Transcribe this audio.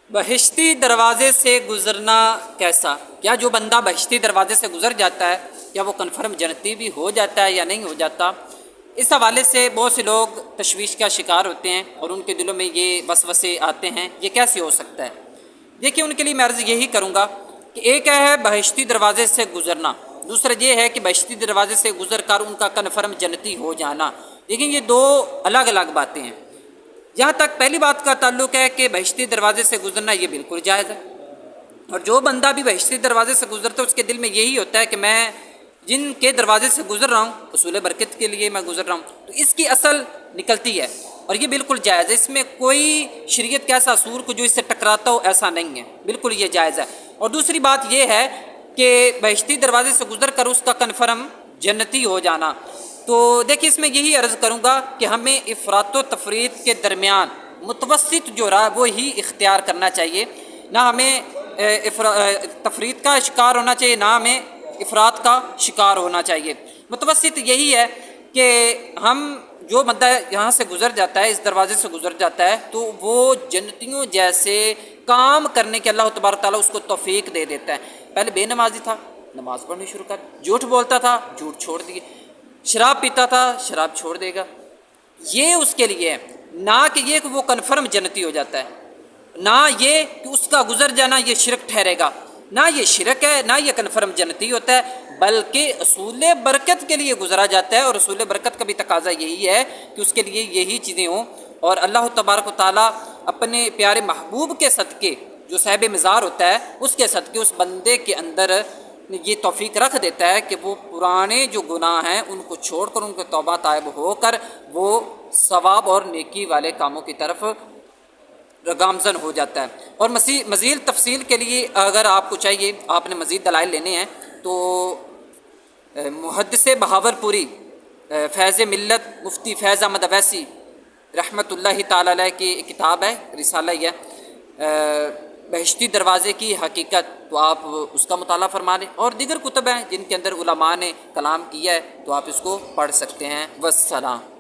بہشتی دروازے سے گزرنا کیسا؟ کیا جو بندہ بہشتی دروازے سے گزر جاتا ہے کیا وہ کنفرم جنتی بھی ہو جاتا ہے یا نہیں ہو جاتا؟ اس حوالے سے بہت سے لوگ تشویش کا شکار ہوتے ہیں اور ان کے دلوں میں یہ وسوسے آتے ہیں، یہ کیسے ہو سکتا ہے؟ دیکھیے، ان کے لیے میں عرض یہی کروں گا کہ ایک ہے بہشتی دروازے سے گزرنا، دوسرا یہ ہے کہ بہشتی دروازے سے گزر کر ان کا کنفرم جنتی ہو جانا۔ لیکن یہ دو الگ الگ باتیں ہیں۔ جہاں تک پہلی بات کا تعلق ہے کہ بہشتی دروازے سے گزرنا، یہ بالکل جائز ہے، اور جو بندہ بھی بہشتی دروازے سے گزرتا ہے اس کے دل میں یہی ہوتا ہے کہ میں جن کے دروازے سے گزر رہا ہوں حصول برکت کے لیے میں گزر رہا ہوں، تو اس کی اصل نکلتی ہے، اور یہ بالکل جائز ہے۔ اس میں کوئی شریعت کا ایسا اصول کو جو اس سے ٹکراتا ہو ایسا نہیں ہے، بالکل یہ جائز ہے۔ اور دوسری بات یہ ہے کہ بہشتی دروازے سے گزر کر اس کا کنفرم جنتی ہو جانا، تو دیکھیے اس میں یہی عرض کروں گا کہ ہمیں افراط و تفریط کے درمیان متوسط جو راہ وہ ہی اختیار کرنا چاہیے، نہ ہمیں تفریط کا شکار ہونا چاہیے، نہ ہمیں افراط کا شکار ہونا چاہیے۔ متوسط یہی ہے کہ ہم جو بندہ یہاں سے گزر جاتا ہے، اس دروازے سے گزر جاتا ہے، تو وہ جنتیوں جیسے کام کرنے کے اللہ تبارک تعالیٰ اس کو توفیق دے دیتا ہے۔ پہلے بے نمازی تھا، نماز پڑھنی شروع کر، جھوٹ بولتا تھا، جھوٹ چھوڑ دیے، شراب پیتا تھا، شراب چھوڑ دے گا۔ یہ اس کے لیے ہے، نہ کہ یہ کہ وہ کنفرم جنتی ہو جاتا ہے، نہ یہ کہ اس کا گزر جانا یہ شرک ٹھہرے گا، نہ یہ شرک ہے، نہ یہ کنفرم جنتی ہوتا ہے، بلکہ اصول برکت کے لیے گزرا جاتا ہے، اور اصول برکت کا بھی تقاضا یہی ہے کہ اس کے لیے یہی چیزیں ہوں، اور اللہ تبارک و تعالیٰ اپنے پیارے محبوب کے صدقے جو صاحب مزار ہوتا ہے اس کے صدقے اس بندے کے اندر یہ توفیق رکھ دیتا ہے کہ وہ پرانے جو گناہ ہیں ان کو چھوڑ کر ان کو توبہ طائب ہو کر وہ ثواب اور نیکی والے کاموں کی طرف گامزن ہو جاتا ہے۔ اور مزید تفصیل کے لیے اگر آپ کو چاہیے، آپ نے مزید دلائل لینے ہیں، تو محدث بہاور پوری فیض ملت مفتی فیض احمد اویسی رحمۃ اللہ تعالی علیہ کی کتاب ہے، رسالہ یہ بہشتی دروازے کی حقیقت، تو آپ اس کا مطالعہ فرما لیں، اور دیگر کتب ہیں جن کے اندر علماء نے کلام کیا ہے تو آپ اس کو پڑھ سکتے ہیں۔ والسلام۔